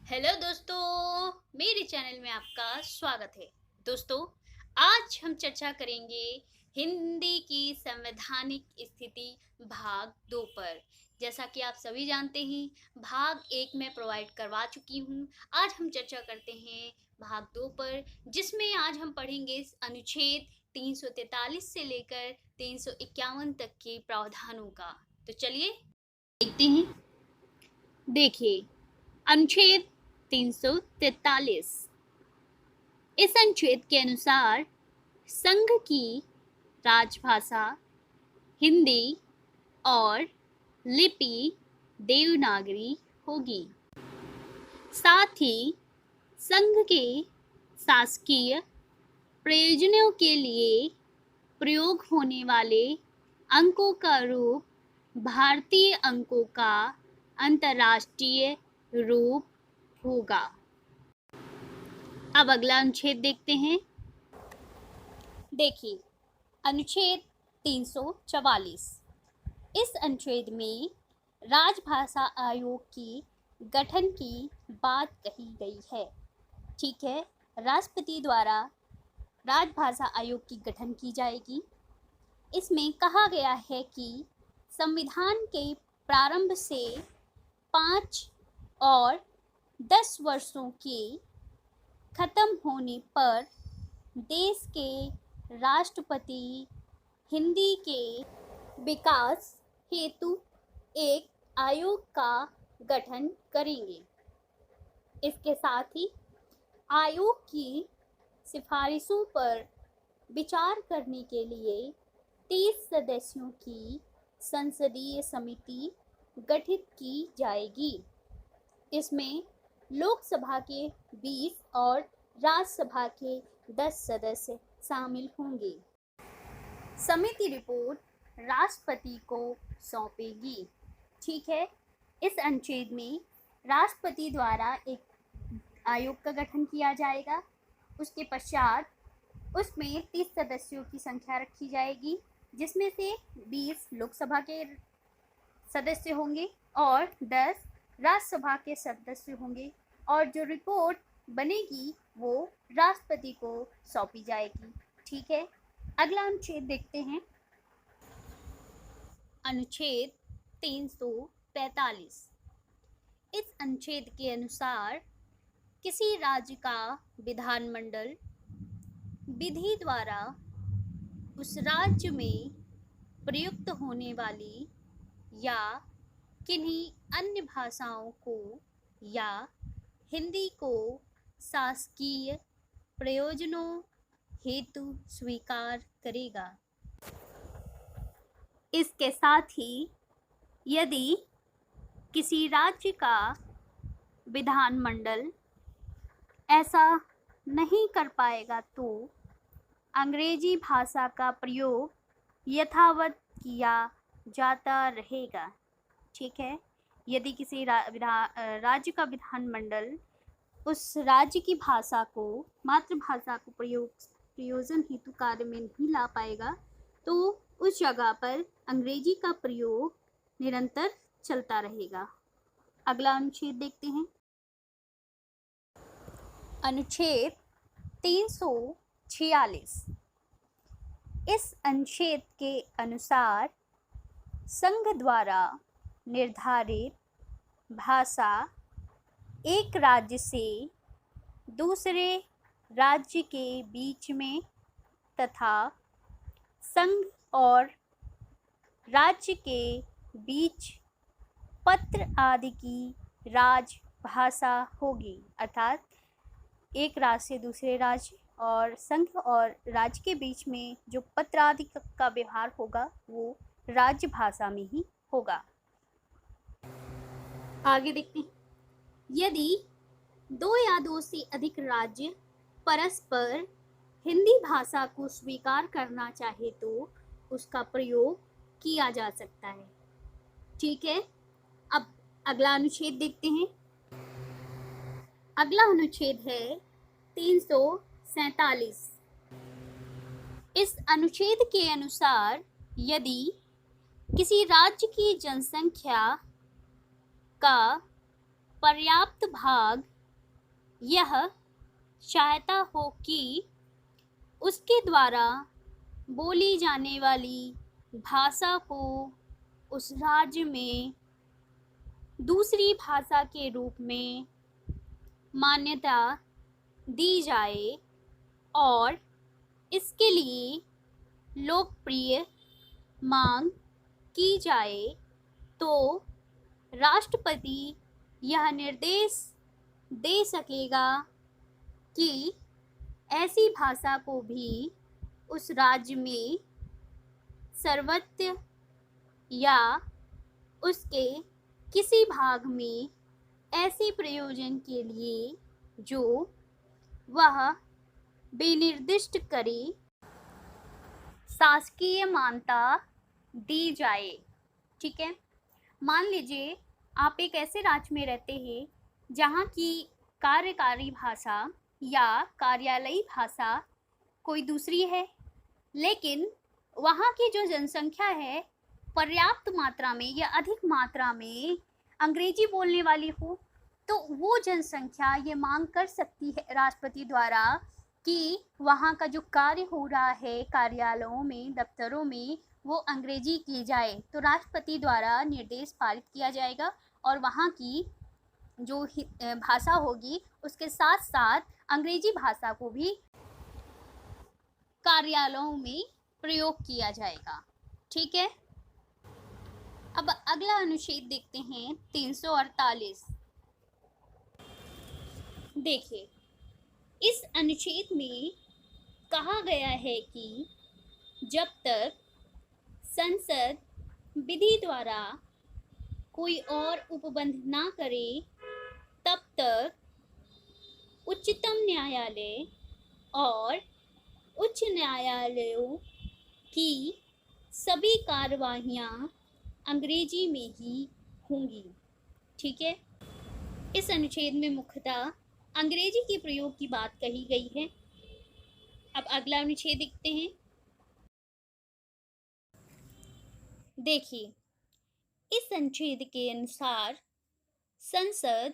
Hello दोस्तों, मेरे channel में आपका स्वागत है। दोस्तों, आज हम चर्चा करेंगे हिंदी की संवैधानिक स्थिति भाग 2 पर। जैसा कि आप सभी जानते हैं, भाग 1 में प्रोवाइड करवा चुकी हूँ। आज हम चर्चा करते हैं भाग 2 पर, जिसमें आज हम पढ़ेंगे अनुच्छेद 343 से लेकर 351 तक के प्रावधानों का। तो चलिए देखते हैं। देखिए, अनुच्छेद 343। इस अनुच्छेद के अनुसार संघ की राजभाषा हिंदी और लिपि देवनागरी होगी। साथ ही संघ के शासकीय प्रयोजनों के लिए प्रयोग होने वाले अंकों का रूप भारतीय अंकों का अंतर्राष्ट्रीय रूप होगा। अब अगला अनुच्छेद देखते हैं। देखिए, अनुच्छेद 344। इस अनुच्छेद में राजभाषा आयोग की गठन की बात कही गई है। ठीक है, राष्ट्रपति द्वारा राजभाषा आयोग की गठन की जाएगी। इसमें कहा गया है कि संविधान के प्रारंभ से 5 और 10 वर्षों के खत्म होने पर देश के राष्ट्रपति हिंदी के विकास हेतु एक आयोग का गठन करेंगे। इसके साथ ही आयोग की सिफारिशों पर विचार करने के लिए 30 सदस्यों की संसदीय समिति गठित की जाएगी। इसमें लोकसभा के 20 और राज्यसभा के 10 सदस्य शामिल होंगे। समिति रिपोर्ट राष्ट्रपति को सौंपेगी। ठीक है, इस अनुच्छेद में राष्ट्रपति द्वारा एक आयोग का गठन किया जाएगा। उसके पश्चात उसमें 30 सदस्यों की संख्या रखी जाएगी, जिसमें से 20 लोकसभा के सदस्य होंगे और 10 राज्यसभा के सदस्य होंगे, और जो रिपोर्ट बनेगी वो राष्ट्रपति को सौंपी जाएगी। ठीक है, अगला अनुच्छेद देखते हैं। अनुच्छेद 343। इस अनुच्छेद के अनुसार किसी राज्य का विधानमंडल विधि द्वारा उस राज्य में प्रयुक्त होने वाली या किन्हीं अन्य भाषाओं को या हिंदी को शासकीय प्रयोजनों हेतु स्वीकार करेगा। इसके साथ ही यदि किसी राज्य का विधानमंडल ऐसा नहीं कर पाएगा तो अंग्रेजी भाषा का प्रयोग यथावत किया जाता रहेगा। ठीक है, यदि किसी राज्य का विधानमंडल उस राज्य की भाषा को, मातृभाषा को प्रयोजन हेतु कार्य में नहीं ला पाएगा तो उस जगह पर अंग्रेजी का प्रयोग निरंतर चलता रहेगा। अगला अनुच्छेद देखते हैं। अनुच्छेद 346। इस अनुच्छेद के अनुसार संघ द्वारा निर्धारित भाषा एक राज्य से दूसरे राज्य के बीच में तथा संघ और राज्य के बीच पत्र आदि की राजभाषा होगी। अर्थात एक राज्य से दूसरे राज्य और संघ और राज्य के बीच में जो पत्र आदि का व्यवहार होगा वो राज्य भाषा में ही होगा। आगे देखते हैं। यदि 2 या 2 से अधिक राज्य परस्पर हिंदी भाषा को स्वीकार करना चाहे तो उसका प्रयोग किया जा सकता है। ठीक है, अब अगला अनुच्छेद देखते हैं। अगला अनुच्छेद है 347। इस अनुच्छेद के अनुसार यदि किसी राज्य की जनसंख्या का पर्याप्त भाग यह सहायता हो कि उसके द्वारा बोली जाने वाली भाषा को उस राज्य में दूसरी भाषा के रूप में मान्यता दी जाए और इसके लिए लोकप्रिय मांग की जाए, तो राष्ट्रपति यह निर्देश दे सकेगा कि ऐसी भाषा को भी उस राज्य में सर्वत्र या उसके किसी भाग में ऐसे प्रयोजन के लिए जो वह विनिर्दिष्ट करे, शासकीय मान्यता दी जाए। ठीक है, मान लीजिए आप एक ऐसे राज्य में रहते हैं जहाँ की कार्यकारी भाषा या कार्यालयी भाषा कोई दूसरी है, लेकिन वहाँ की जो जनसंख्या है पर्याप्त मात्रा में या अधिक मात्रा में अंग्रेजी बोलने वाली हो, तो वो जनसंख्या ये मांग कर सकती है राष्ट्रपति द्वारा कि वहाँ का जो कार्य हो रहा है कार्यालयों में, दफ्तरों में, वो अंग्रेजी की जाए। तो राष्ट्रपति द्वारा निर्देश पारित किया जाएगा और वहाँ की जो भाषा होगी उसके साथ साथ अंग्रेजी भाषा को भी कार्यालयों में प्रयोग किया जाएगा। ठीक है, अब अगला अनुच्छेद देखते हैं 348। देखिए, इस अनुच्छेद में कहा गया है कि जब तक संसद विधि द्वारा कोई और उपबंध ना करे, तब तक उच्चतम न्यायालय और उच्च न्यायालयों की सभी कार्यवाहियां अंग्रेजी में ही होंगी। ठीक है, इस अनुच्छेद में मुख्यतः अंग्रेजी के प्रयोग की बात कही गई है। अब अगला अनुच्छेद देखते हैं। देखिए, इस अनुच्छेद के अनुसार संसद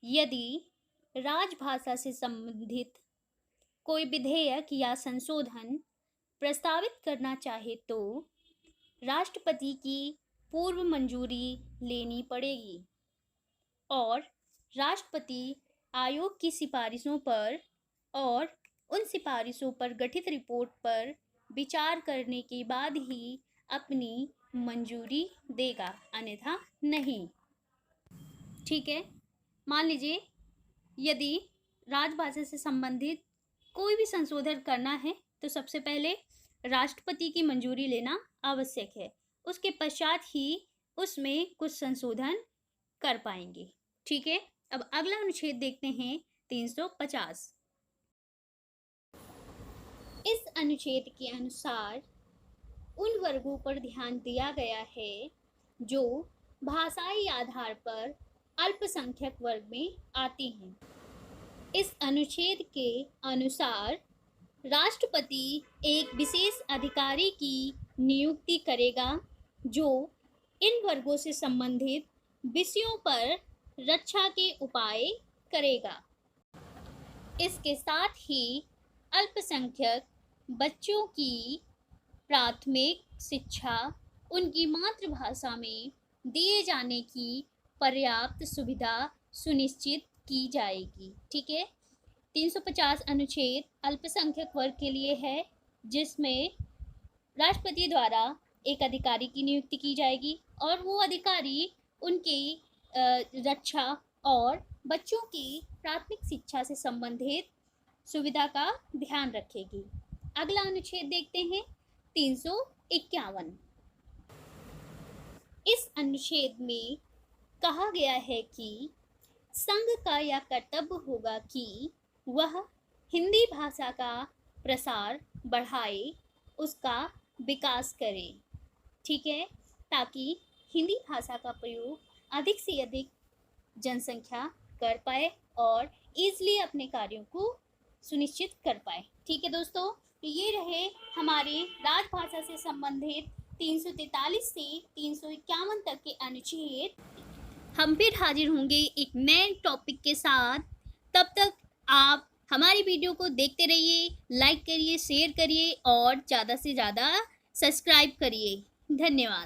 यदि राजभाषा से संबंधित कोई विधेयक या संशोधन प्रस्तावित करना चाहे तो राष्ट्रपति की पूर्व मंजूरी लेनी पड़ेगी और राष्ट्रपति आयोग की सिफारिशों पर और उन सिफारिशों पर गठित रिपोर्ट पर विचार करने के बाद ही अपनी मंजूरी देगा, अन्यथा नहीं। ठीक है, मान लीजिए यदि राजभाषा से संबंधित कोई भी संशोधन करना है तो सबसे पहले राष्ट्रपति की मंजूरी लेना आवश्यक है, उसके पश्चात ही उसमें कुछ संशोधन कर पाएंगे। ठीक है, अब अगला अनुच्छेद देखते हैं 350। इस अनुच्छेद के अनुसार उन वर्गों पर ध्यान दिया गया है जो भाषाई आधार पर अल्पसंख्यक वर्ग में आती हैं। इस अनुच्छेद के अनुसार राष्ट्रपति एक विशेष अधिकारी की नियुक्ति करेगा जो इन वर्गों से संबंधित विषयों पर रक्षा के उपाय करेगा। इसके साथ ही अल्पसंख्यक बच्चों की प्राथमिक शिक्षा उनकी मातृभाषा में दिए जाने की पर्याप्त सुविधा सुनिश्चित की जाएगी। ठीक है, 350 अनुच्छेद अल्पसंख्यक वर्ग के लिए है, जिसमें राष्ट्रपति द्वारा एक अधिकारी की नियुक्ति की जाएगी और वो अधिकारी उनकी रक्षा और बच्चों की प्राथमिक शिक्षा से संबंधित सुविधा का ध्यान रखेगी। अगला अनुच्छेद देखते हैं 351। इस अनुच्छेद में कहा गया है कि संघ का यह कर्तव्य होगा कि वह हिंदी भाषा का प्रसार बढ़ाए, उसका विकास करे। ठीक है, ताकि हिंदी भाषा का प्रयोग अधिक से अधिक जनसंख्या कर पाए और ईजिली अपने कार्यों को सुनिश्चित कर पाए। ठीक है दोस्तों, तो ये रहे हमारे राजभाषा से संबंधित 343 से 351 तक के अनुच्छेद। हम फिर हाजिर होंगे एक नए टॉपिक के साथ। तब तक हमारी वीडियो को देखते रहिए, लाइक करिए, शेयर करिए और ज़्यादा से ज़्यादा सब्सक्राइब करिए। धन्यवाद।